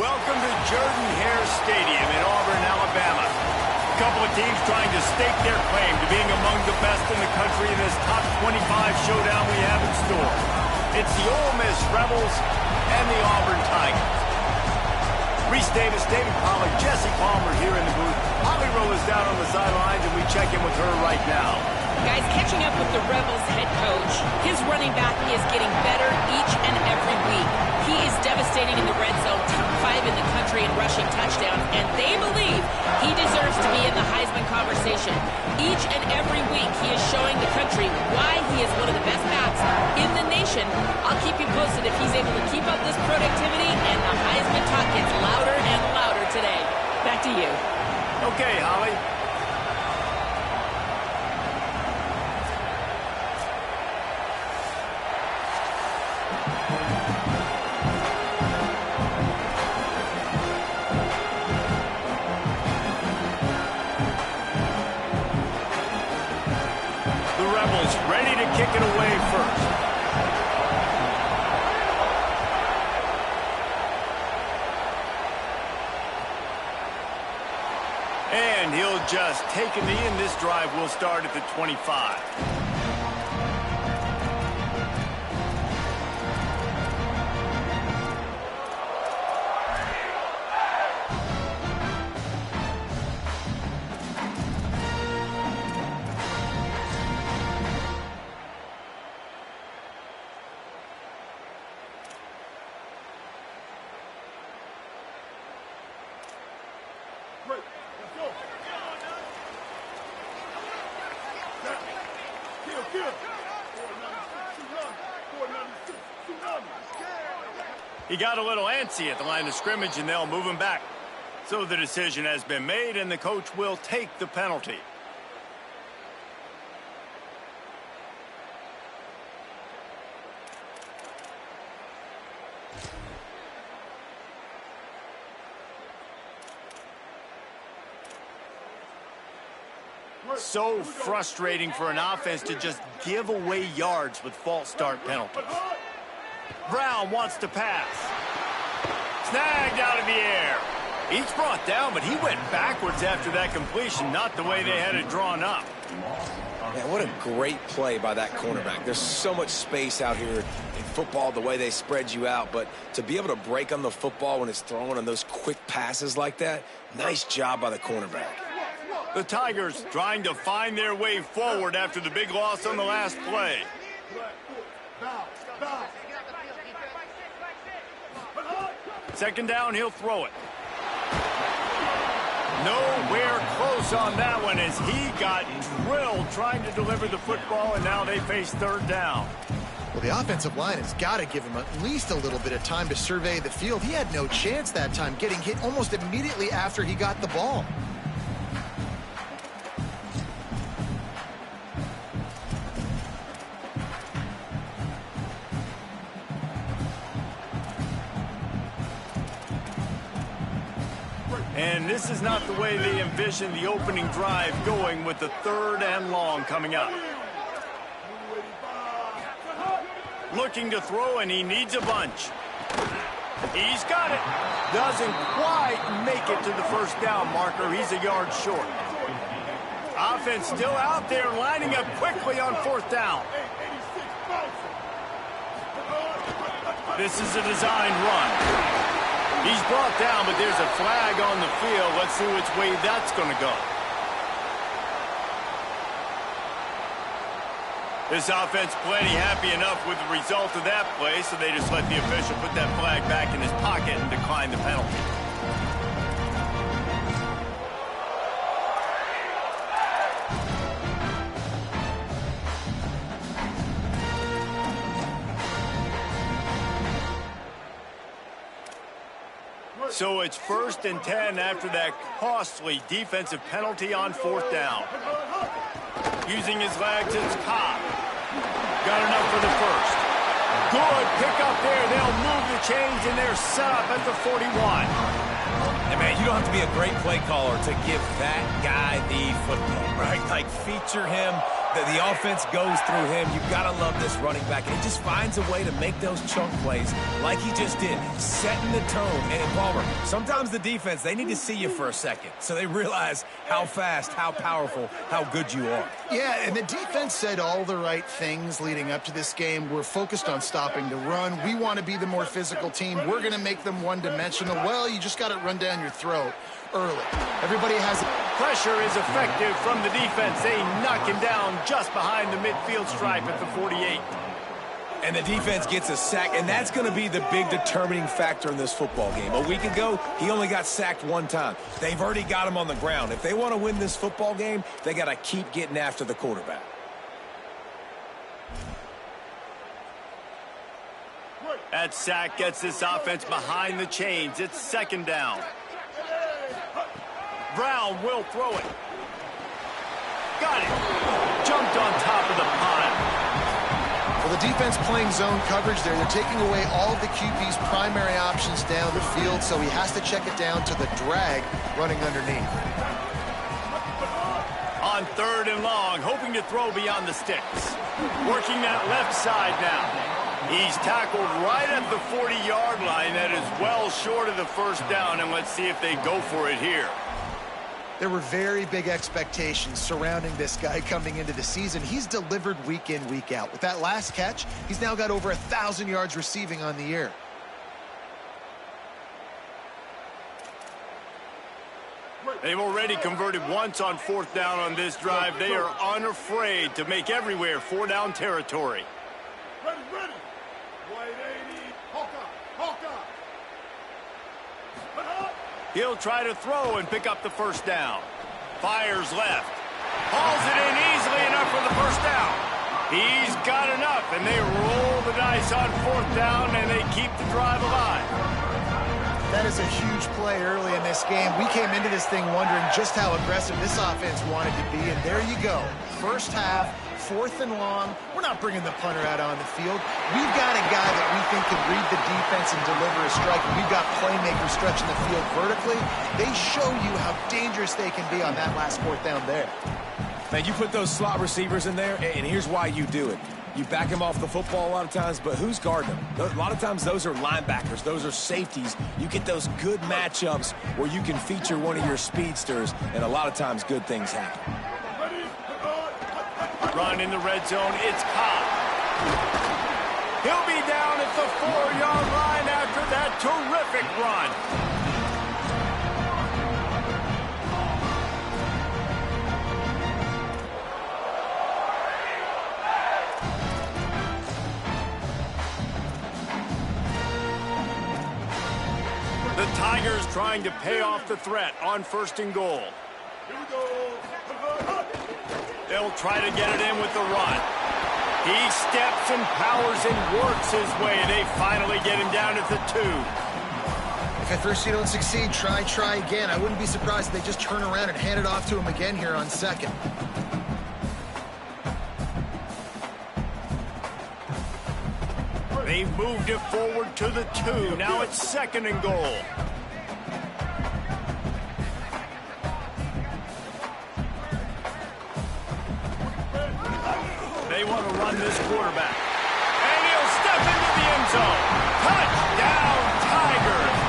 Welcome to Jordan-Hare Stadium in Auburn, Alabama. A couple of teams trying to stake their claim to being among the best in the country in this top 25 showdown we have in store. It's the Ole Miss Rebels and the Auburn Tigers. Reese Davis, David Pollack, Jesse Palmer here in the booth. Holly Rowe is down on the sidelines, and we check in with her right now. Guys, catching up with the Rebels head coach, his running back is getting better each and every week. He is devastating in the red zone, top 5 in the country in rushing touchdowns, and they believe he deserves to be in the Heisman conversation. Each and every week, he is showing the country why he is one of the best backs in the nation. I'll keep you posted if he's able to keep up this productivity, and the Heisman talk gets louder and louder today. Back to you. Okay, Holly. Ready to kick it away first. And he'll just take a knee, and this drive will start at the 25. He got a little antsy at the line of scrimmage, and they'll move him back. So the decision has been made, and the coach will take the penalty. So frustrating for an offense to just give away yards with false start penalties. Brown wants to pass. Snagged out of the air. He's brought down, but he went backwards after that completion, not the way they had it drawn up. Man, what a great play by that cornerback. There's so much space out here in football, the way they spread you out, but to be able to break on the football when it's thrown on those quick passes like that, nice job by the cornerback. The Tigers trying to find their way forward after the big loss on the last play. Second down, he'll throw it. Nowhere close on that one as he got drilled trying to deliver the football, and now they face third down. Well, the offensive line has got to give him at least a little bit of time to survey the field. He had no chance that time, getting hit almost immediately after he got the ball. And this is not the way they envisioned the opening drive going, with the third and long coming up. Looking to throw, and he needs a bunch. He's got it. Doesn't quite make it to the first down marker. He's a yard short. Offense still out there, lining up quickly on fourth down. This is a designed run. He's brought down, but there's a flag on the field. Let's see which way that's going to go. This offense plenty happy enough with the result of that play, so they just let the official put that flag back in his pocket and decline the penalty. So it's 1st and 10 after that costly defensive penalty on fourth down. Using his legs, it's Cobb. Got enough for the first. Good pick up there. They'll move the chains, and they're set up at the 41. And man, you don't have to be a great play caller to give that guy the football, right? Like, feature him, The offense goes through him. You've got to love this running back. And he just finds a way to make those chunk plays like he just did, setting the tone. And Palmer, sometimes the defense, they need to see you for a second so they realize how fast, how powerful, how good you are. Yeah, and the defense said all the right things leading up to this game. We're focused on stopping the run. We want to be the more physical team. We're going to make them one-dimensional. Well, you just got to run down your throat early. Everybody has it. Pressure is effective from the defense. They knock him down just behind the midfield stripe at the 48. And the defense gets a sack, and that's going to be the big determining factor in this football game. A week ago, he only got sacked one time. They've already got him on the ground. If they want to win this football game, they got to keep getting after the quarterback. That sack gets this offense behind the chains. It's second down. Brown will throw it. Got it. Jumped on top of the pile. Well, the defense playing zone coverage there. They're taking away all of the QB's primary options down the field, so he has to check it down to the drag running underneath. On third and long, hoping to throw beyond the sticks. Working that left side now. He's tackled right at the 40-yard line. That is well short of the first down, and let's see if they go for it here. There were very big expectations surrounding this guy coming into the season. He's delivered week in, week out. With that last catch, he's now got over 1,000 yards receiving on the year. They've already converted once on fourth down on this drive. They are unafraid to make everywhere four-down territory. Ready, ready. 180. Hawk up. He'll try to throw and pick up the first down. Fires left. Hauls it in easily enough for the first down. He's got enough, and they roll the dice on fourth down, and they keep the drive alive. That is a huge play early in this game. We came into this thing wondering just how aggressive this offense wanted to be, and there you go. First half, fourth and long. We're not bringing the punter out on the field. We've got a guy that we think can read the defense and deliver a strike. We've got playmakers stretching the field vertically. They show you how dangerous they can be on that last fourth down there. Man, you put those slot receivers in there, and here's why you do it. You back him off the football a lot of times, but who's guarding him? A lot of times those are linebackers. Those are safeties. You get those good matchups where you can feature one of your speedsters, and a lot of times good things happen. Run in the red zone. It's caught. He'll be down at the 4-yard line after that terrific run. The Tigers trying to pay off the threat on first and goal. Here we go. They'll try to get it in with the run. He steps and powers and works his way. They finally get him down at the 2. If at first you don't succeed, try again. I wouldn't be surprised if they just turn around and hand it off to him again here on second. They've moved it forward to the 2. Now it's second and goal. They want to run this quarterback. And he'll step into the end zone. Touchdown, Tigers.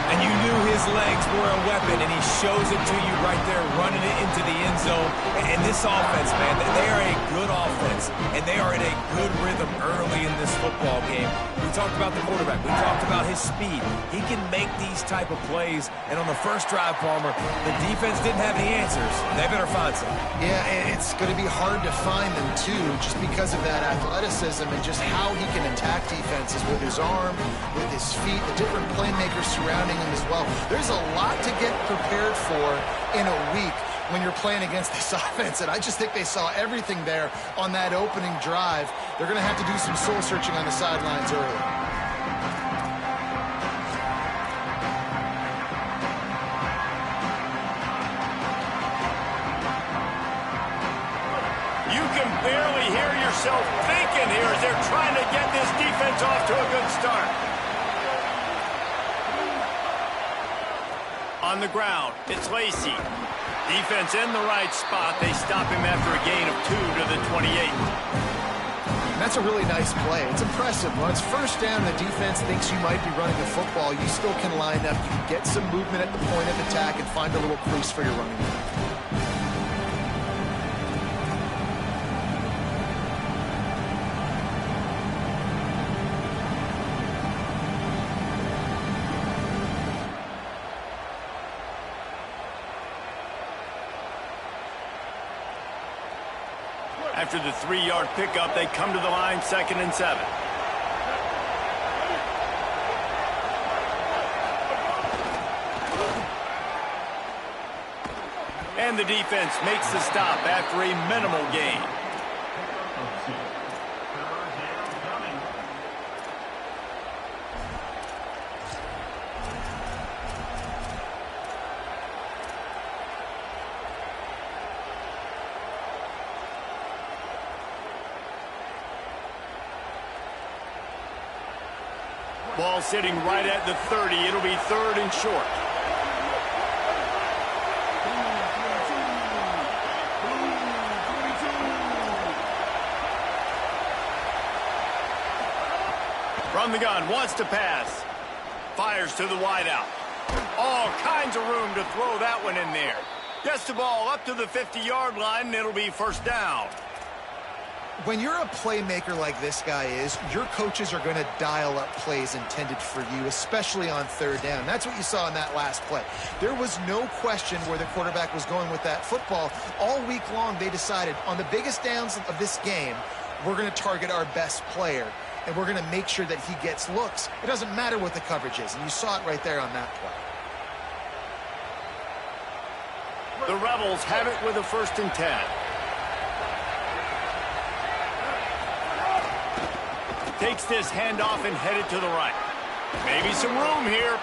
And you knew his legs were a weapon, and he shows it to you right there, running it into the end zone. And this offense, man, they are a good offense, and they are in a good rhythm early in this football game. We talked about the quarterback. We talked about his speed. He can make these type of plays. And on the first drive, Palmer, the defense didn't have the answers. They better find some. Yeah, it's going to be hard to find them, too, just because of that athleticism and just how he can attack defenses with his arm, with his feet, the different playmakers surrounding him as well. There's a lot to get prepared for in a week when you're playing against this offense, and I just think they saw everything there on that opening drive. They're going to have to do some soul-searching on the sidelines early. You can barely hear yourself thinking here as they're trying to get this defense off to a good start. On the ground, it's Lacey. Defense in the right spot. They stop him after a gain of 2 to the 28. And that's a really nice play. It's impressive. When it's first down, the defense thinks you might be running the football. You still can line up. You can get some movement at the point of attack and find a little crease for your running back. After the 3-yard pickup, they come to the line, 2nd and 7. And the defense makes the stop after a minimal gain. Ball sitting right at the 30. It'll be 3rd and short. From the gun, wants to pass. Fires to the wideout. All kinds of room to throw that one in there. Gets the ball up to the 50-yard line, and it'll be 1st down. When you're a playmaker like this guy is, your coaches are going to dial up plays intended for you, especially on 3rd down. That's what you saw in that last play. There was no question where the quarterback was going with that football. All week long, they decided on the biggest downs of this game, we're going to target our best player, and we're going to make sure that he gets looks. It doesn't matter what the coverage is, and you saw it right there on that play. The Rebels have it with a 1st and 10. Takes this handoff and headed to the right. Maybe some room here.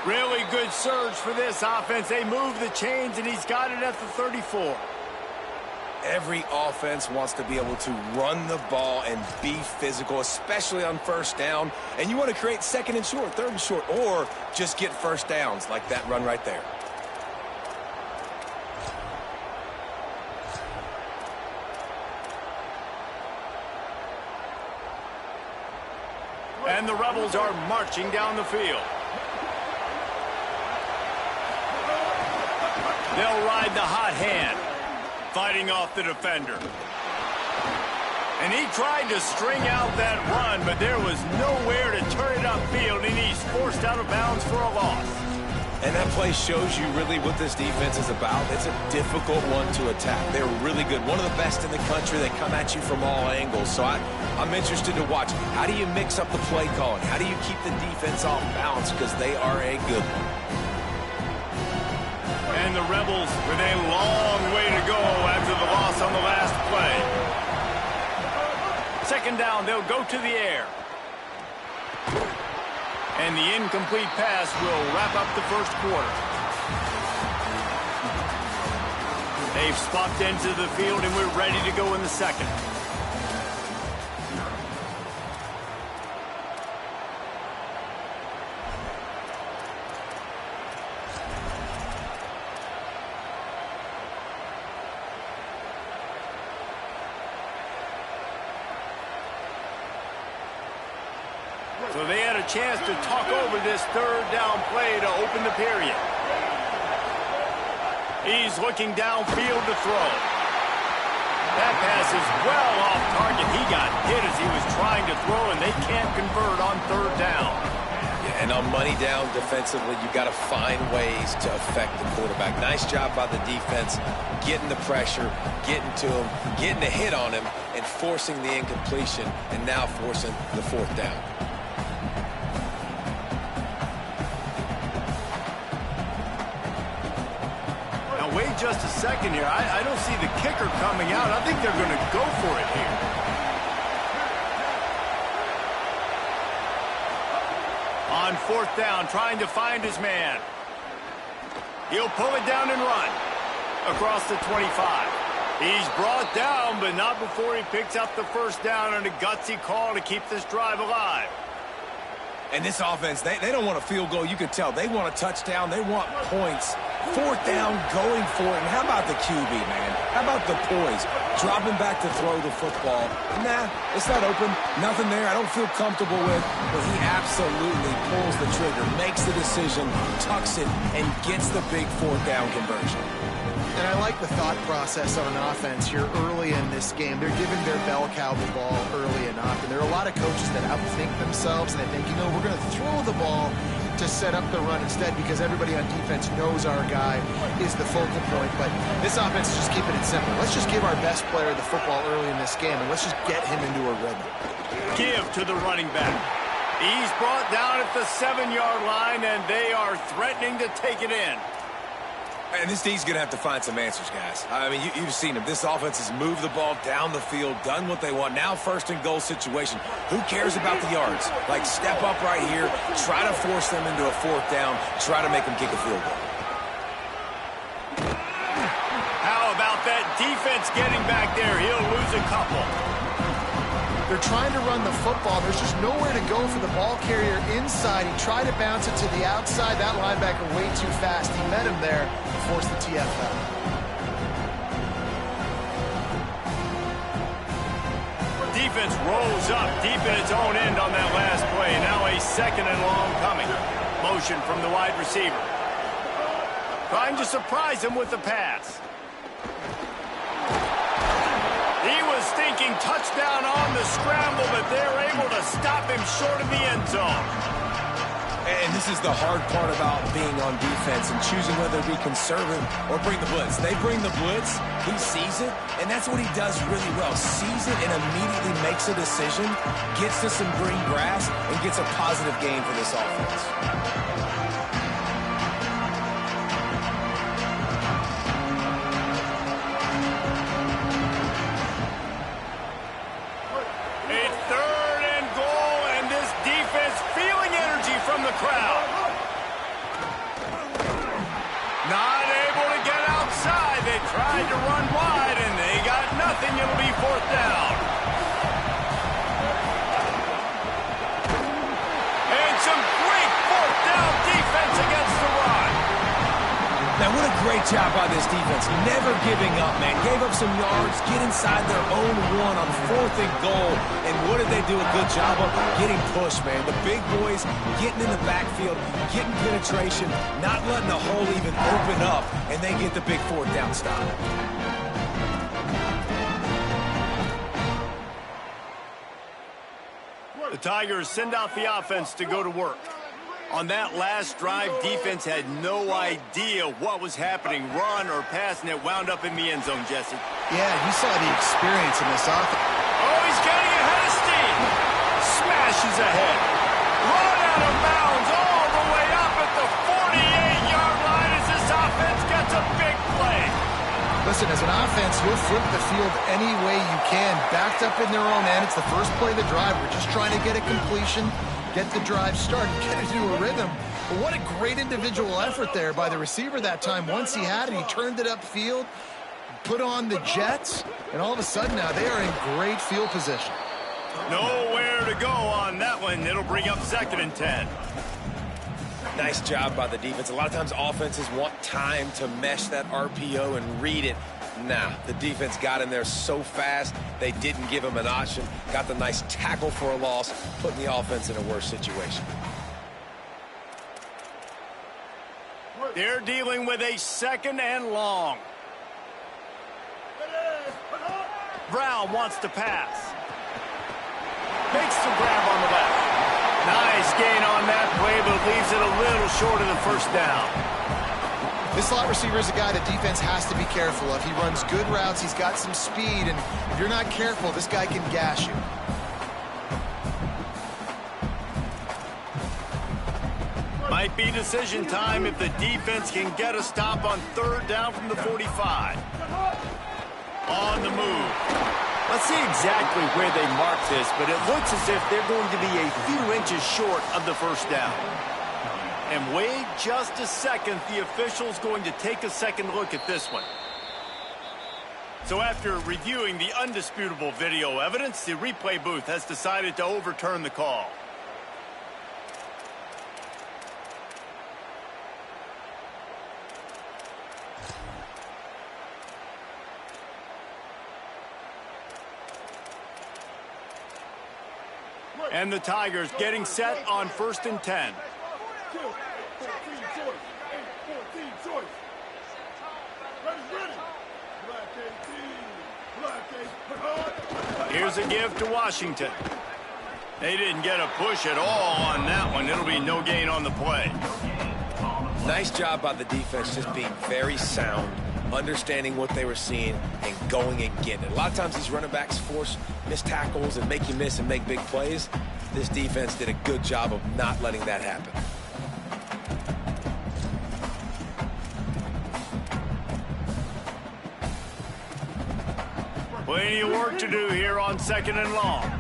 Really good surge for this offense. They move the chains, and he's got it at the 34. Every offense wants to be able to run the ball and be physical, especially on 1st down. And you want to create 2nd and short, 3rd and short, or just get 1st downs like that run right there. And the Rebels are marching down the field. They'll ride the hot hand, fighting off the defender. And he tried to string out that run, but there was nowhere to turn it upfield, and he's forced out of bounds for a loss. And that play shows you really what this defense is about. It's a difficult one to attack. They're really good. One of the best in the country. They come at you from all angles. So I'm interested to watch. How do you mix up the play calling? How do you keep the defense off balance? Because they are a good one. And the Rebels with a long way to go after the loss on the last play. 2nd down, they'll go to the air. And the incomplete pass will wrap up the 1st quarter. They've swapped into the field, and we're ready to go in the 2nd. So they had a chance to talk over this 3rd down play to open the period. He's looking downfield to throw. That pass is well off target. He got hit as he was trying to throw, and they can't convert on 3rd down. Yeah, and on money down defensively, you got to find ways to affect the quarterback. Nice job by the defense, getting the pressure, getting to him, getting a hit on him, and forcing the incompletion, and now forcing the 4th down. Wait just a second here. I don't see the kicker coming out. I think they're going to go for it here. On 4th down, trying to find his man. He'll pull it down and run across the 25. He's brought down, but not before he picks up the 1st down, and a gutsy call to keep this drive alive. And this offense, they don't want a field goal. You can tell. They want a touchdown. They want points. Fourth down, going for it. And how about the QB, man? How about the poise? Dropping back to throw the football. Nah, it's not open. Nothing there I don't feel comfortable with. But he absolutely pulls the trigger, makes the decision, tucks it, and gets the big fourth down conversion. And I like the thought process on an offense here early in this game. They're giving their bell cow the ball early enough. And there are a lot of coaches that outthink themselves, and they think, you know, we're going to throw the ball to set up the run instead because everybody on defense knows our guy is the focal point. But this offense is just keeping it simple. Let's just give our best player the football early in this game, and let's just get him into a rhythm. Give to the running back. He's brought down at the 7-yard line, and they are threatening to take it in. And this D's going to have to find some answers, guys. I mean, you've seen them. This offense has moved the ball down the field, done what they want. Now first and goal situation. Who cares about the yards? Like, step up right here, try to force them into a fourth down, try to make them kick a field goal. How about that defense getting back there? He'll lose a couple. They're trying to run the football. There's just nowhere to go for the ball carrier inside. He tried to bounce it to the outside. That linebacker way too fast. He met him there and forced the TFL. Defense rolls up deep in its own end on that last play. Now a second and long coming. Motion from the wide receiver. Trying to surprise him with the pass. He was thinking touchdown on the scramble, but they're able to stop him short of the end zone. And this is the hard part about being on defense and choosing whether to be conservative or bring the blitz. They bring the blitz, he sees it, and that's what he does really well. Sees it and immediately makes a decision, gets to some green grass, and gets a positive gain for this offense. Crowd. Not able to get outside. They tried to run wide, and they got nothing. It'll be fourth down. And some great fourth down defense against the run. Now, what a great job by this defense. Never giving up, man. Gave up some yards, get inside their own one on fourth and goal. And what did they do a good job of? Getting pushed, man. The big boys getting in the backfield, getting penetration, not letting the hole even open up, and they get the big fourth down stop. The Tigers send out the offense to go to work. On that last drive, defense had no idea what was happening, run or pass, and it wound up in the end zone, Jesse. Yeah, you saw the experience in this offense. Oh, he's getting ahead of steam. Smashes ahead. Run out of bounds all the way up at the 48-yard line as this offense gets a big play. Listen, as an offense, you'll flip the field any way you can. Backed up in their own end. It's the first play of the drive. We're just trying to get a completion, get the drive started, get it into a rhythm. But what a great individual effort there by the receiver that time. Once he had it, he turned it upfield, put on the jets, and all of a sudden now they are in great field position. Nowhere to go on that one. It'll bring up second and 10. Nice job by the defense. A lot of times offenses want time to mesh that RPO and read it. Nah, the defense got in there so fast, they didn't give him an option. Got the nice tackle for a loss, putting the offense in a worse situation. They're dealing with a second and long. Brown wants to pass. Makes the grab on the left. Nice gain on that play, but leaves it a little short of the first down. This slot receiver is a guy that defense has to be careful of. He runs good routes. He's got some speed, and if you're not careful, this guy can gash you. Might be decision time if the defense can get a stop on third down from the 45. On the move. Let's see exactly where they mark this, but it looks as if they're going to be a few inches short of the first down. And wait just a second, the official's going to take a second look at this one. So after reviewing the undisputable video evidence, the replay booth has decided to overturn the call. And the Tigers getting set on 1st and 10. Here's a give to Washington. They didn't get a push at all on that one. It'll be no gain on the play. Nice job by the defense, just being very sound, understanding what they were seeing, and going and getting it. A lot of times these running backs force missed tackles and make you miss and make big plays. This defense did a good job of not letting that happen. Plenty of work to do here on 2nd and long.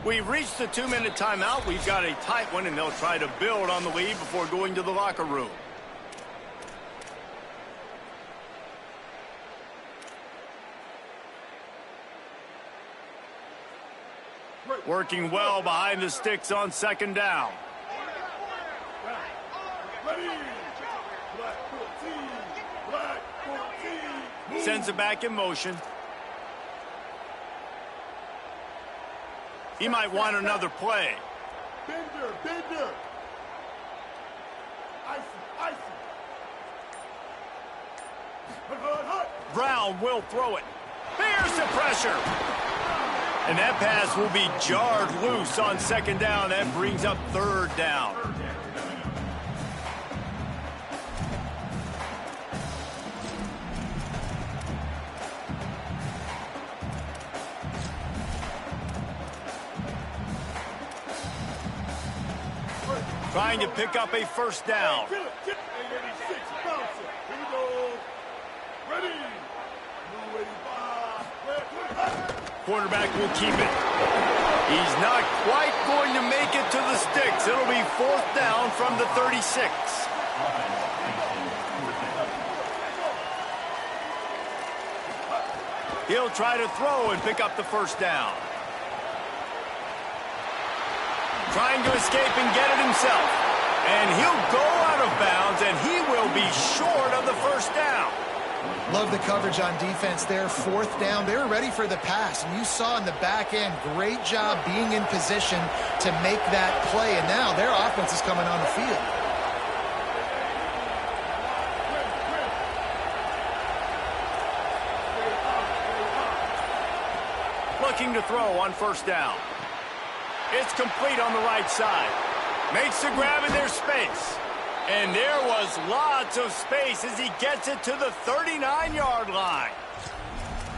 We've reached the 2-minute timeout. We've got a tight one, and they'll try to build on the lead before going to the locker room. Working well behind the sticks on 2nd down. Sends it back in motion. He might want another play. Bender. Icy. Brown will throw it. There's the pressure. And that pass will be jarred loose on 2nd down. That brings up 3rd down. Trying to pick up a 1st down. Quarterback will keep it. He's not quite going to make it to the sticks. It'll be 4th down from the 36. He'll try to throw and pick up the 1st down. Trying to escape and get it himself. And he'll go out of bounds, and he will be short of the 1st down. Love the coverage on defense there. 4th down. They were ready for the pass. And you saw in the back end, great job being in position to make that play. And now their offense is coming on the field. Looking to throw on 1st down. It's complete on the right side. Makes the grab in their space. And there was lots of space as he gets it to the 39-yard line.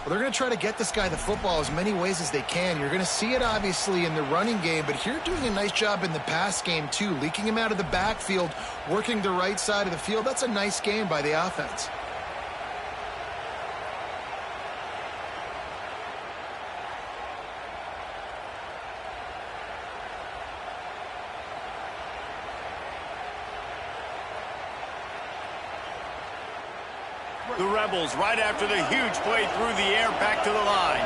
Well, they're going to try to get this guy the football as many ways as they can. You're going to see it, obviously, in the running game, but here doing a nice job in the pass game, too. Leaking him out of the backfield, working the right side of the field. That's a nice game by the offense. The Rebels right after the huge play through the air back to the line.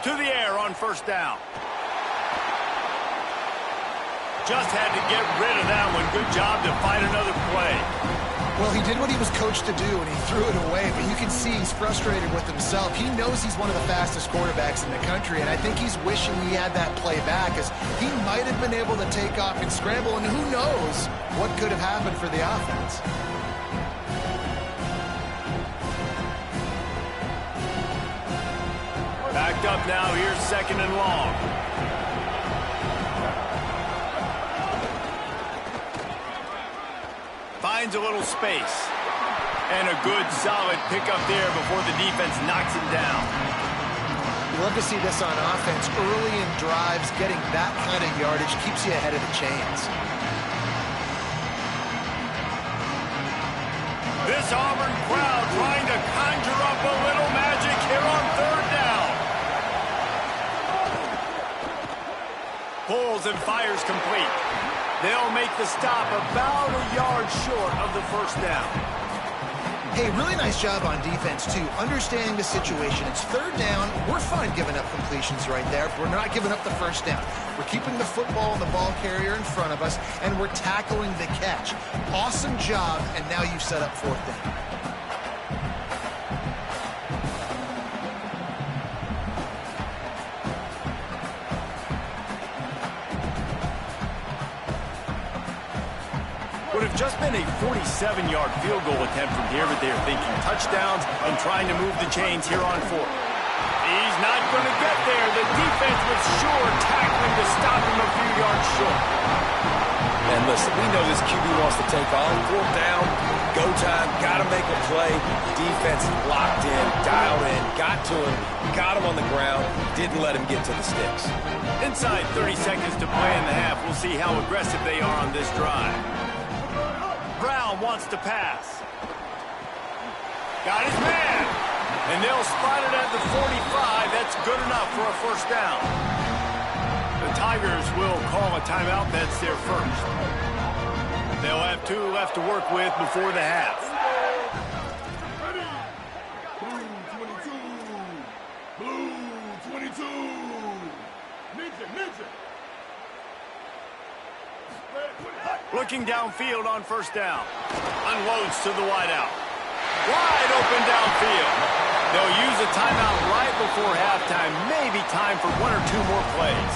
To the air on 1st down. Just had to get rid of that one. Good job to find another play. Well, he did what he was coached to do, and he threw it away, but you can see he's frustrated with himself. He knows he's one of the fastest quarterbacks in the country, and I think he's wishing he had that play back, as he might have been able to take off and scramble, and who knows what could have happened for the offense. Backed up now, here's 2nd and long. Finds a little space. And a good, solid pickup there before the defense knocks him down. You love to see this on offense. Early in drives, getting that kind of yardage keeps you ahead of the chains. This Auburn crowd trying to conjure up a little magic here on 3rd down. Pulls and fires complete. They'll make the stop about a yard short of the 1st down. Hey, really nice job on defense, too, understanding the situation. It's 3rd down. We're fine giving up completions right there. We're not giving up the 1st down. We're keeping the football and the ball carrier in front of us, and we're tackling the catch. Awesome job, and now you've set up 4th down. Just been a 47-yard field goal attempt from here, but they're thinking touchdowns and trying to move the chains here on fourth. He's not going to get there. The defense was sure tackling to stop him a few yards short. And listen, we know this QB wants to take off. Fourth down, go time, got to make a play. Defense locked in, dialed in, got to him, got him on the ground, didn't let him get to the sticks. Inside 30 seconds to play in the half. We'll see how aggressive they are on this drive. Brown wants to pass. Got his man. And they'll spot it at the 45. That's good enough for a first down. The Tigers will call a timeout. That's their first. They'll have 2 left to work with before the half. Ready. Blue 22. Blue 22. Ninja. Looking downfield on first down. Unloads to the wideout. Wide open downfield. They'll use a timeout right before halftime. Maybe time for 1 or 2 more plays.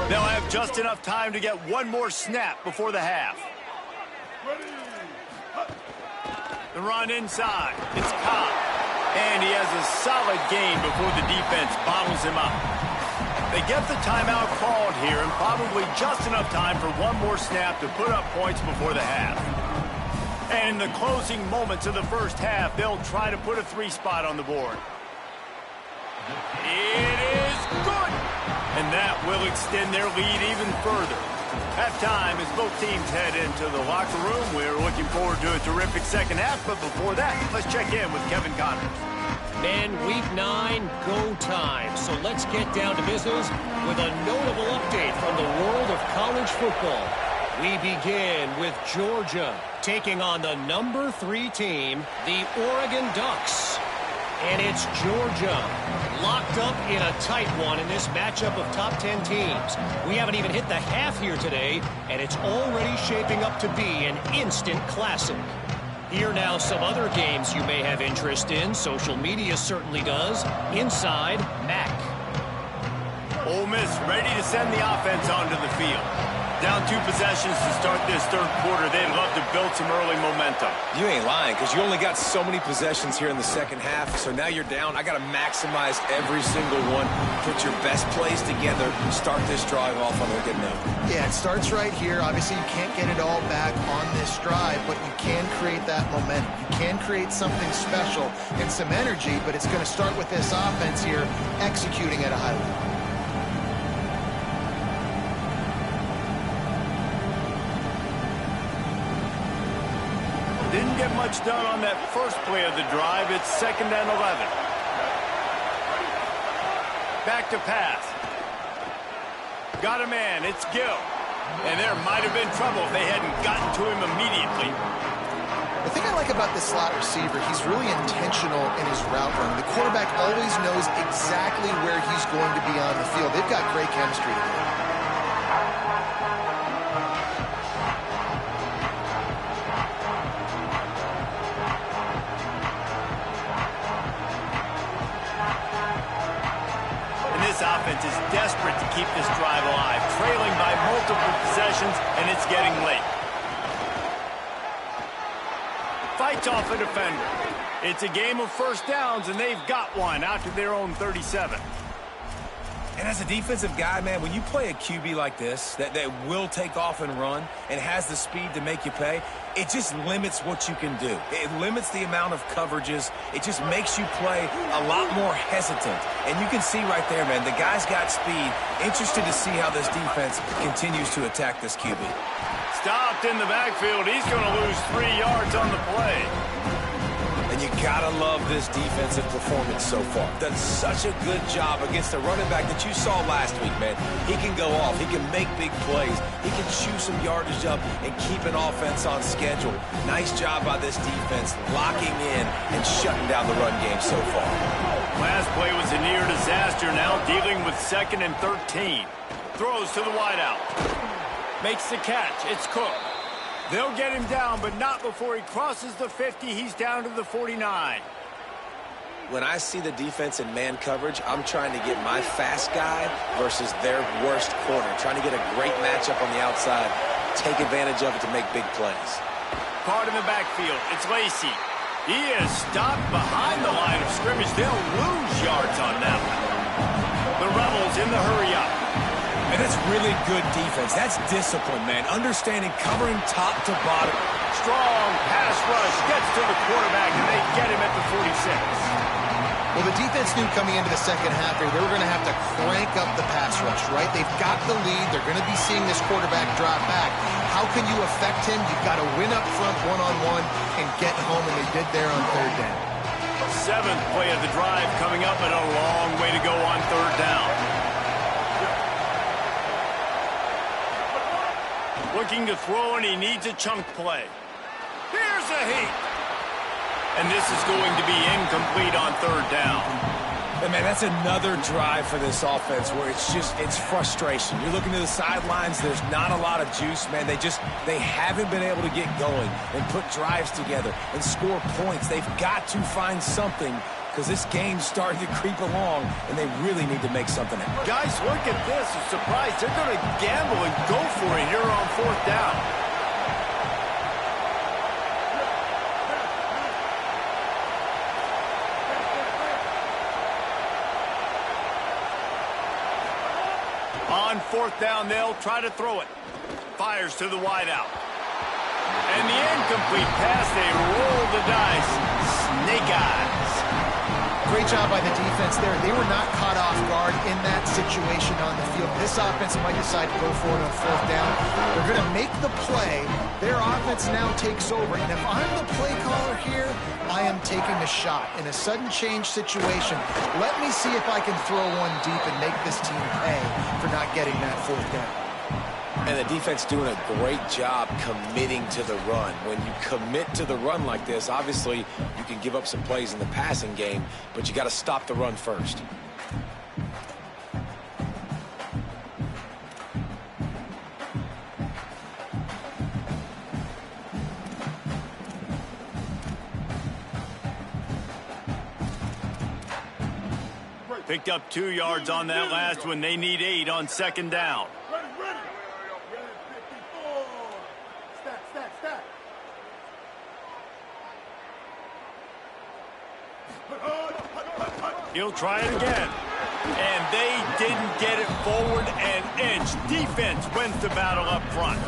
They'll have just enough time to get 1 more snap before the half. The run inside. It's Cobb. And he has a solid gain before the defense bottles him up. They get the timeout called here and probably just enough time for 1 more snap to put up points before the half. And in the closing moments of the first half, they'll try to put a 3 spot on the board. It is good! And that will extend their lead even further. Halftime as both teams head into the locker room. We're looking forward to a terrific second half, but before that, let's check in with Kevin Connors. Men, week 9, go time. So let's get down to business with a notable update from the world of college football. We begin with Georgia taking on the number 3 team, the Oregon Ducks. And it's Georgia locked up in a tight one in this matchup of top 10 teams. We haven't even hit the half here today, and it's already shaping up to be an instant classic. Here now some other games you may have interest in. Social media certainly does. Inside, Mac. Ole Miss ready to send the offense onto the field. Down 2 possessions to start this third quarter. They'd love to build some early momentum. You ain't lying, because you only got so many possessions here in the second half, so now you're down. I got to maximize every single one. Put your best plays together. Start this drive off on a good note. Yeah, it starts right here. Obviously, you can't get it all back on this drive, but you can create that momentum. You can create something special and some energy, but it's going to start with this offense here executing at a high level. Didn't get much done on that first play of the drive. It's 2nd and 11. Back to pass. Got a man. It's Gill. And there might have been trouble if they hadn't gotten to him immediately. The thing I like about this slot receiver, he's really intentional in his route running. The quarterback always knows exactly where he's going to be on the field. They've got great chemistry together. This offense is desperate to keep this drive alive, trailing by multiple possessions, and it's getting late. Fights off a defender. It's a game of first downs, and they've got one out to their own 37. And as a defensive guy, man, when you play a QB like this that will take off and run and has the speed to make you pay, it just limits what you can do. It limits the amount of coverages. It just makes you play a lot more hesitant. And you can see right there, man, the guy's got speed. Interested to see how this defense continues to attack this QB. Stopped in the backfield. He's going to lose 3 yards on the play. And you gotta love this defensive performance so far. Done such a good job against the running back that you saw last week, man. He can go off. He can make big plays. He can chew some yardage up and keep an offense on schedule. Nice job by this defense, locking in and shutting down the run game so far. Last play was a near disaster. Now dealing with 2nd and 13. Throws to the wideout. Makes the catch. It's Cook. They'll get him down, but not before he crosses the 50. He's down to the 49. When I see the defense in man coverage, I'm trying to get my fast guy versus their worst corner, trying to get a great matchup on the outside, take advantage of it to make big plays. Caught in the backfield. It's Lacy. He is stopped behind the line of scrimmage. They'll lose yards on that one. The Rebels in the hurry-up. And that's really good defense. That's discipline, man. Understanding covering top to bottom. Strong pass rush gets to the quarterback, and they get him at the 46. Well, the defense knew coming into the second half here, they were going to have to crank up the pass rush, right? They've got the lead. They're going to be seeing this quarterback drop back. How can you affect him? You've got to win up front one-on-one and get home, and they did there on third down. 7th play of the drive coming up, and a long way to go on third down. Looking to throw, and he needs a chunk play. Here's a heat. And this is going to be incomplete on third down. And man, that's another drive for this offense where it's frustration. You're looking to the sidelines, there's not a lot of juice, man. They haven't been able to get going and put drives together and score points. They've got to find something because this game's starting to creep along, and they really need to make something happen. Guys, look at this. I'm surprised. They're going to gamble and go for it here on fourth down. On fourth down, they'll try to throw it. Fires to the wideout. And the incomplete pass, they roll the dice. Snake eyes. Great job by the defense there. They were not caught off guard in that situation on the field. This offense might decide to go for it on fourth down. They're going to make the play. Their offense now takes over. And if I'm the play caller here, I am taking a shot. In a sudden change situation, let me see if I can throw one deep and make this team pay for not getting that fourth down. And the defense doing a great job committing to the run. When you commit to the run like this, obviously you can give up some plays in the passing game, but you got to stop the run first. Picked up 2 yards on that last one. They need 8 on second down. He'll try it again. And they didn't get it forward an inch. Defense wins the battle up front.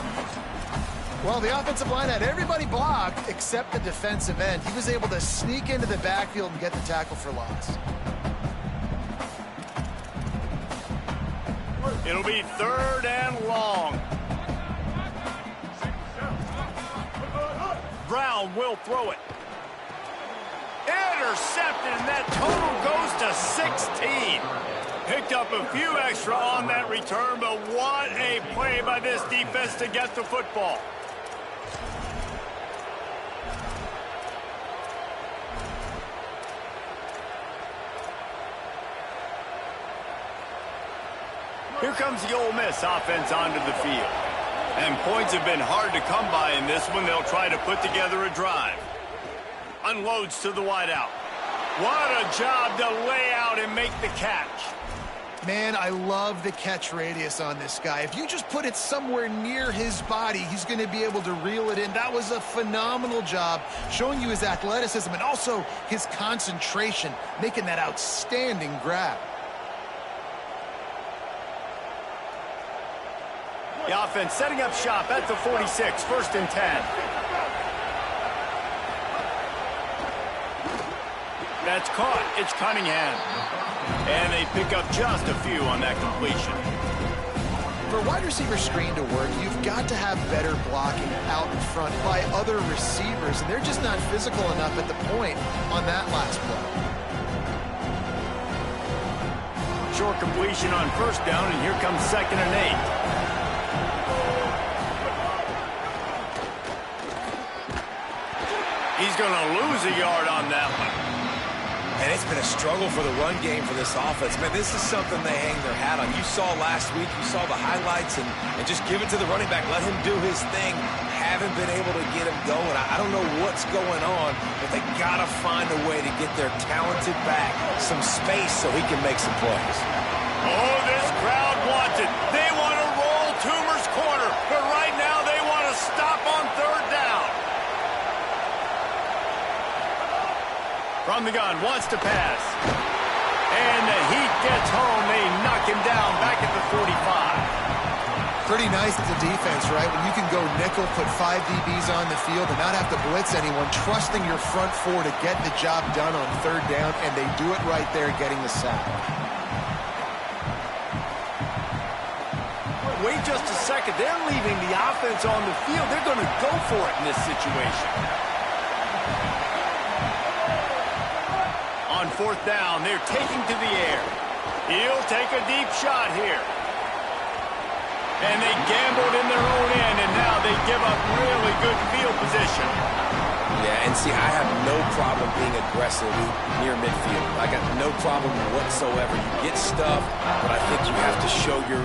Well, the offensive line had everybody blocked except the defensive end. He was able to sneak into the backfield and get the tackle for loss. It'll be third and long. Brown will throw it. Intercepted, and that total goes to 16. Picked up a few extra on that return, but what a play by this defense to get the football. Here comes the Ole Miss offense onto the field. And points have been hard to come by in this one. They'll try to put together a drive. Unloads to the wideout. What a job to lay out and make the catch. Man, I love the catch radius on this guy. If you just put it somewhere near his body, he's going to be able to reel it in. That was a phenomenal job, showing you his athleticism and also his concentration, making that outstanding grab. The offense setting up shop at the 46, 1st and 10. That's caught. It's Cunningham. And they pick up just a few on that completion. For a wide receiver screen to work, you've got to have better blocking out in front by other receivers, and they're just not physical enough at the point on that last play. Short completion on 1st down, and here comes 2nd and 8. He's going to lose a yard on that one. And it's been a struggle for the run game for this offense. Man, this is something they hang their hat on. You saw last week, you saw the highlights, and just give it to the running back. Let him do his thing. Haven't been able to get him going. I don't know what's going on, but they got to find a way to get their talented back some space so he can make some plays. Oh, this crowd wants it. They want to roll Toomer's corner, but right now they want to stop on third down. From the gun, wants to pass. And the heat gets home. They knock him down back at the 45. Pretty nice as a defense, right? When you can go nickel, put 5 DBs on the field and not have to blitz anyone, trusting your front four to get the job done on third down, and they do it right there, getting the sack. Wait just a second. They're leaving the offense on the field. They're going to go for it in this situation. On fourth down, they're taking to the air. He'll take a deep shot here. And they gambled in their own end, and now they give up really good field position. Yeah, and see, I have no problem being aggressive near midfield. I got no problem whatsoever. You get stuff, but I think you have to show your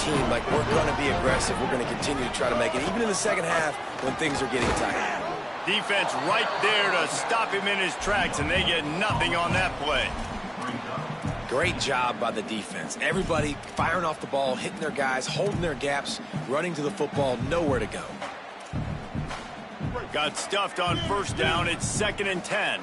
team, like, we're going to be aggressive. We're going to continue to try to make it, even in the second half when things are getting tight. Defense right there to stop him in his tracks, and they get nothing on that play. Great job by the defense. Everybody firing off the ball, hitting their guys, holding their gaps, running to the football, nowhere to go. Got stuffed on first down. It's 2nd and 10.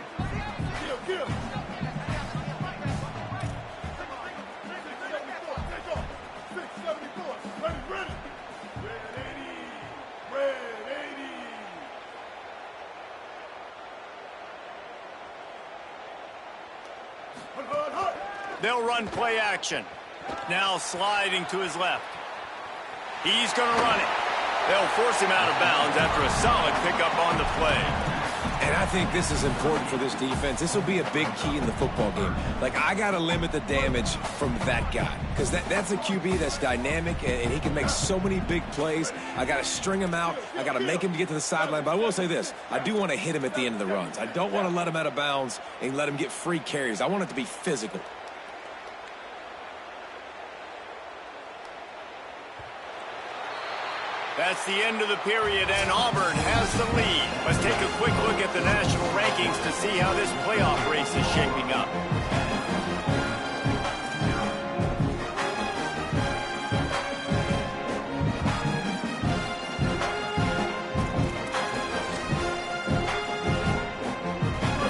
They'll run play action. Now sliding to his left. He's going to run it. They'll force him out of bounds after a solid pickup on the play. And I think this is important for this defense. This will be a big key in the football game. Like, I got to limit the damage from that guy. Because that's a QB that's dynamic, and he can make so many big plays. I got to string him out. I got to make him get to the sideline. But I will say this. I do want to hit him at the end of the runs. I don't want to let him out of bounds and let him get free carries. I want it to be physical. That's the end of the period, and Auburn has the lead. Let's take a quick look at the national rankings to see how this playoff race is shaping up.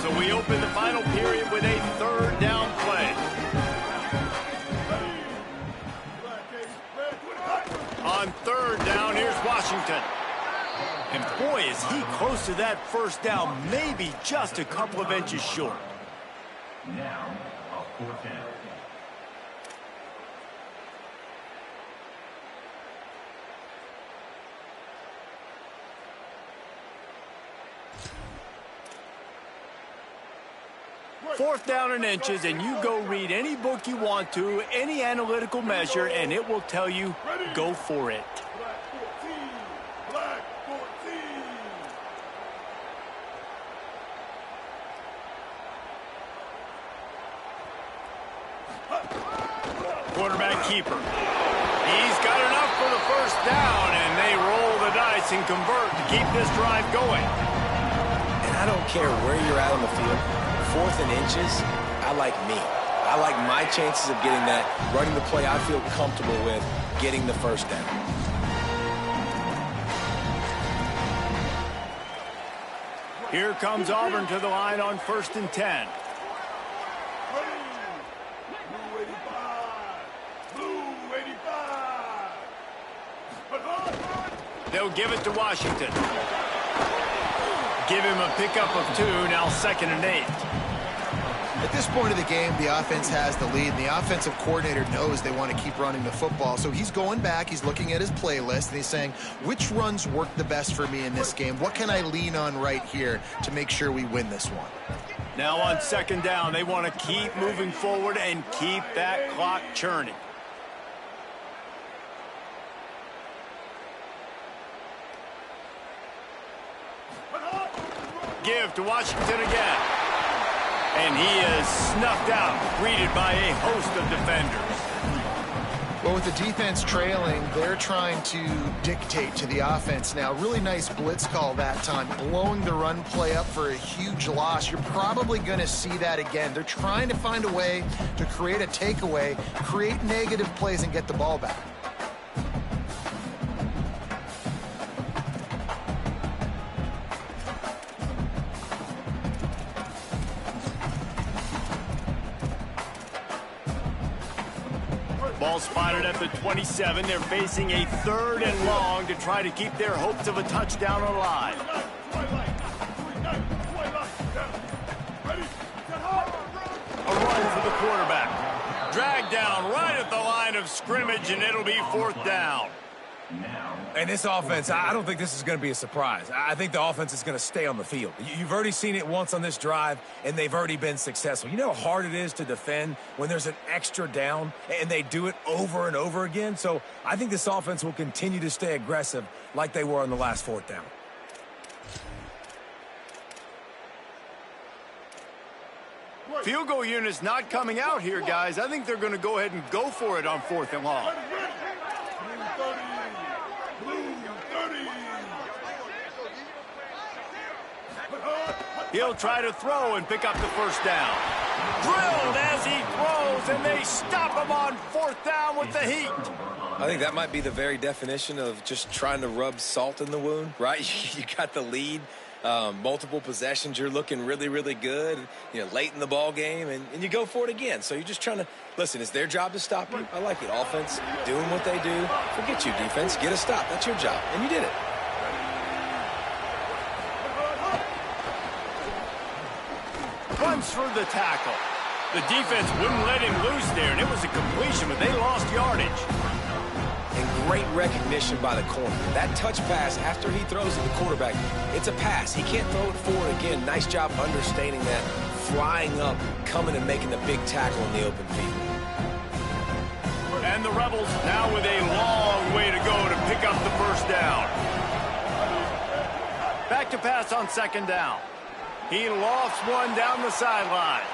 So we open the final period with a third down play. On third down, here's Washington. And boy, is he close to that first down, maybe just a couple of inches short. Now, a 4th down. Fourth down and inches, and you go read any book you want to, any analytical measure, and it will tell you, go for it. Black 14. Quarterback keeper. He's got enough for the first down, and they roll the dice and convert to keep this drive going. And I don't care where you're at on the field. 4th and inches, I like me. I like my chances of getting that, running the play I feel comfortable with, getting the first down. Here comes Auburn to the line on 1st and 10. Blue 85. Blue 85. They'll give it to Washington. Give him a pickup of 2, now 2nd and 8. At this point of the game, the offense has the lead, and the offensive coordinator knows they want to keep running the football. So he's going back, he's looking at his playlist, and he's saying, which runs work the best for me in this game? What can I lean on right here to make sure we win this one? Now on 2nd down, they want to keep moving forward and keep that clock churning. Give to Washington again. And he is snuffed out, greeted by a host of defenders. Well, with the defense trailing, they're trying to dictate to the offense now. Really nice blitz call that time, blowing the run play up for a huge loss. You're probably going to see that again. They're trying to find a way to create a takeaway, create negative plays, and get the ball back. Ball spotted at the 27. They're facing a 3rd and long to try to keep their hopes of a touchdown alive. A run for the quarterback. Dragged down right at the line of scrimmage, and it'll be 4th down. And this offense, I don't think this is going to be a surprise. I think the offense is going to stay on the field. You've already seen it once on this drive, and they've already been successful. You know how hard it is to defend when there's an extra down, and they do it over and over again? So I think this offense will continue to stay aggressive like they were on the last 4th down. Field goal unit's not coming out here, guys. I think they're going to go ahead and go for it on 4th and long. He'll try to throw and pick up the 1st down. Drilled as he throws, and they stop him on 4th down with the heat. I think that might be the very definition of just trying to rub salt in the wound, right? You got the lead, multiple possessions, you're looking really, really good, late in the ball game, and you go for it again. So you're just trying to, listen, it's their job to stop you. I like it. Offense, doing what they do. Forget you, defense. Get a stop. That's your job, and you did it. Runs for the tackle. The defense wouldn't let him loose there, and it was a completion, but they lost yardage. And great recognition by the corner. That touch pass after he throws to the quarterback, it's a pass. He can't throw it forward again. Nice job understanding that, flying up, coming and making the big tackle in the open field. And the Rebels now with a long way to go to pick up the 1st down. Back to pass on 2nd down. He lofts one down the sideline.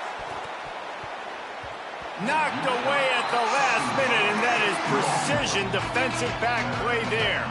Knocked away at the last minute, and that is precision defensive back play there.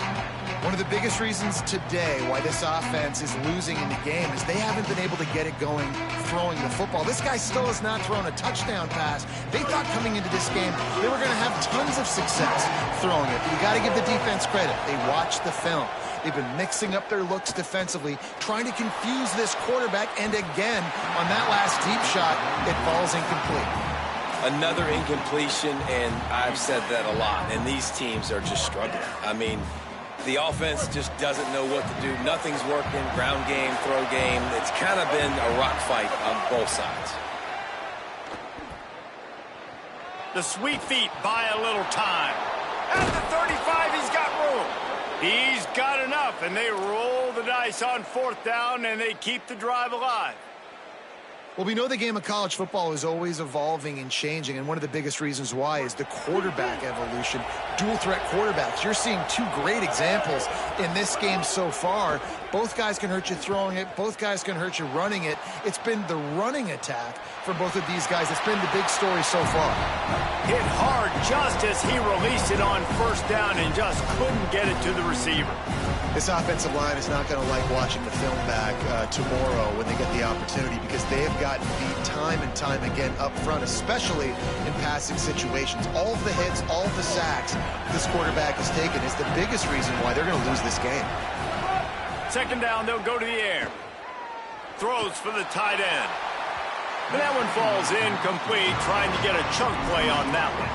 One of the biggest reasons today why this offense is losing in the game is they haven't been able to get it going throwing the football. This guy still has not thrown a touchdown pass. They thought coming into this game they were going to have tons of success throwing it. You got to give the defense credit. They watched the film. They've been mixing up their looks defensively, trying to confuse this quarterback, and again, on that last deep shot, it falls incomplete. Another incompletion, and I've said that a lot, and these teams are just struggling. I mean, the offense just doesn't know what to do. Nothing's working, ground game, throw game. It's kind of been a rock fight on both sides. The sweet feet buy a little time. At the 35, he's got room. He's got enough, and they roll the dice on 4th down, and they keep the drive alive. Well, we know the game of college football is always evolving and changing, and one of the biggest reasons why is the quarterback evolution. Dual threat quarterbacks. You're seeing 2 great examples in this game so far. Both guys can hurt you throwing it. Both guys can hurt you running it. It's been the running attack for both of these guys. It's been the big story so far. Hit hard just as he released it on 1st down and just couldn't get it to the receiver. This offensive line is not going to like watching the film back tomorrow when they get the opportunity, because they have gotten beat time and time again up front, especially in passing situations. All of the hits, all of the sacks this quarterback has taken is the biggest reason why they're going to lose this game. 2nd down, they'll go to the air. Throws for the tight end. And that one falls incomplete, trying to get a chunk play on that one.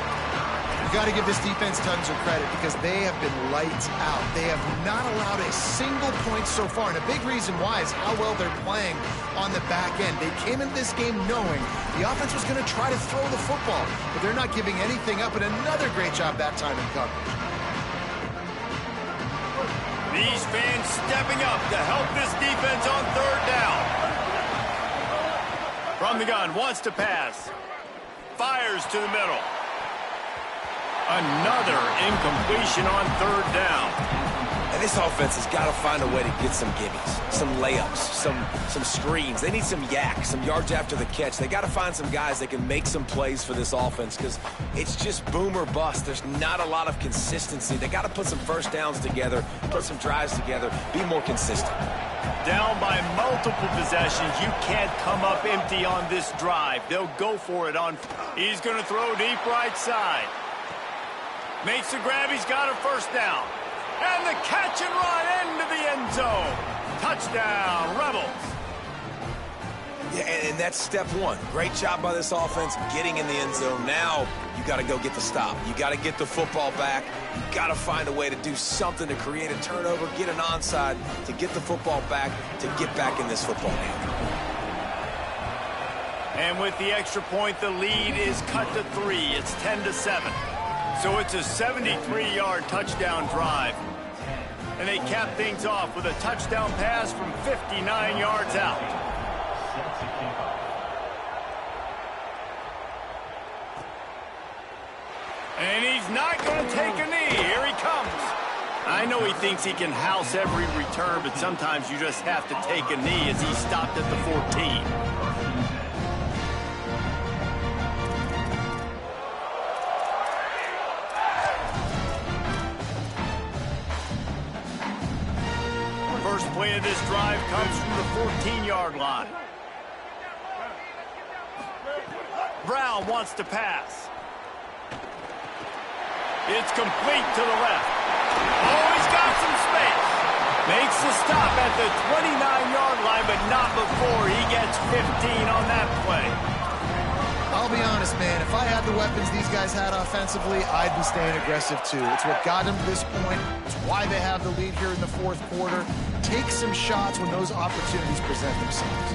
You've got to give this defense tons of credit because they have been lights out. They have not allowed a single point so far, and a big reason why is how well they're playing on the back end. They came into this game knowing the offense was going to try to throw the football, but they're not giving anything up, and another great job that time in coverage. These fans stepping up to help this defense on 3rd down. From the gun, wants to pass. Fires to the middle. Another incompletion on third down. And this offense has got to find a way to get some gimmies, some layups, some screens. They need some yak, some yards after the catch. They got to find some guys that can make some plays for this offense because it's just boom or bust. There's not a lot of consistency. They got to put some first downs together, put some drives together, be more consistent. Down by multiple possessions. You can't come up empty on this drive. They'll go for it on. He's going to throw deep right side. Makes the grab. He's got a first down. And the catch and run into the end zone. Touchdown, Rebels. Yeah, and that's step one. Great job by this offense getting in the end zone. Now you got to go get the stop. You got to get the football back. You got to find a way to do something to create a turnover, get an onside, to get the football back, to get back in this football game. And with the extra point, the lead is cut to 3. It's 10-7. So it's a 73-yard touchdown drive. And they cap things off with a touchdown pass from 59 yards out. And he's not going to take a knee. Here he comes. I know he thinks he can house every return, but sometimes you just have to take a knee as he stopped at the 14. First play of this drive comes from the 14-yard line. Brown wants to pass. It's complete to the left. Oh, he's got some space. Makes the stop at the 29-yard line, but not before he gets 15 on that play. I'll be honest, man. If I had the weapons these guys had offensively, I'd be staying aggressive too. It's what got them to this point. It's why they have the lead here in the fourth quarter. Take some shots when those opportunities present themselves.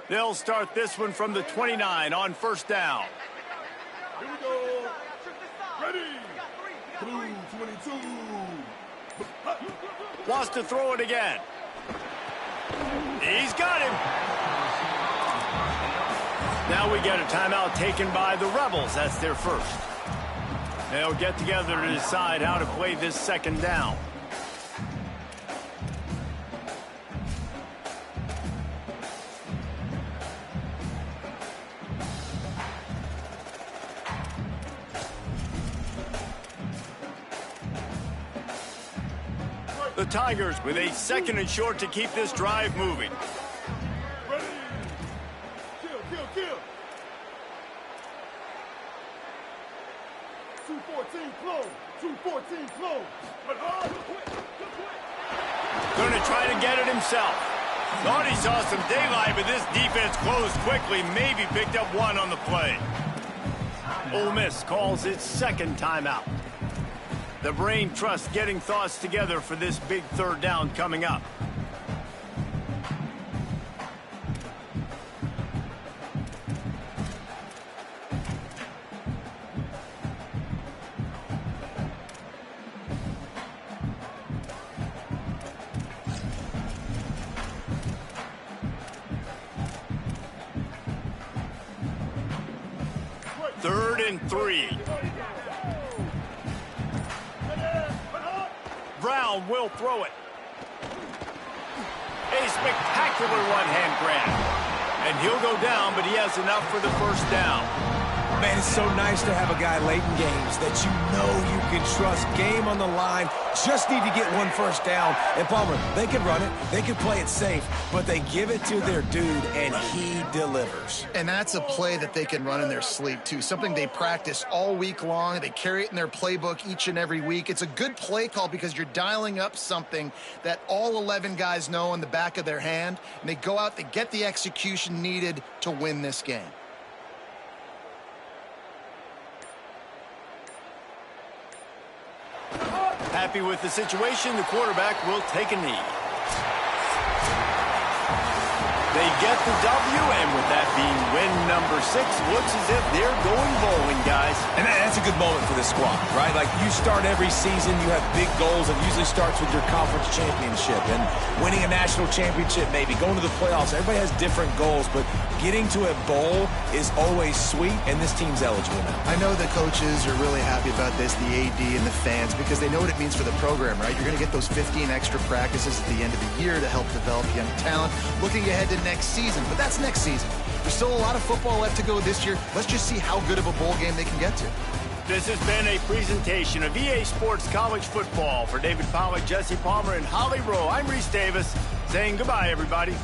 They'll start this one from the 29 on first down. Here we go. Ready. Blue 22. Wants to throw it again. He's got him. Now we get a timeout taken by the Rebels. That's their first. They'll get together to decide how to play this second down. The Tigers with a second and short to keep this drive moving. Ready. Kill. 214 close. 214 close. But Going to try to get it himself. Thought he saw some daylight, but this defense closed quickly. Maybe picked up one on the play. Ole Miss calls its second timeout. The brain trust getting thoughts together for this big third down coming up. Third and 3. Brown will throw it. A spectacular one-hand grab. And he'll go down, but he has enough for the first down. Man, it's so nice to have a guy late in games that you know you can trust. Game on the line. Just need to get one first down. And Palmer, they can run it. They can play it safe. But they give it to their dude, and he delivers. And that's a play that they can run in their sleep, too. Something they practice all week long. They carry it in their playbook each and every week. It's a good play call because you're dialing up something that all 11 guys know in the back of their hand. And they go out, they get the execution needed to win this game. Happy with the situation, the quarterback will take a knee. They get the W, and with that being win number 6, looks as if they're going bowling, guys. And that's a good moment for this squad, right? Like, you start every season, you have big goals. It usually starts with your conference championship and winning a national championship, maybe going to the playoffs. Everybody has different goals, but getting to a bowl is always sweet, and this team's eligible now. I know the coaches are really happy about this, the AD and the fans, because they know what it means for the program, right? You're going to get those 15 extra practices at the end of the year to help develop young talent. Looking ahead to next season, but that's next season. There's still a lot of football left to go this year. Let's just see how good of a bowl game they can get to. This has been a presentation of EA Sports College Football. For David Pollack, Jesse Palmer, and Holly Rowe, I'm Reese Davis saying goodbye, everybody.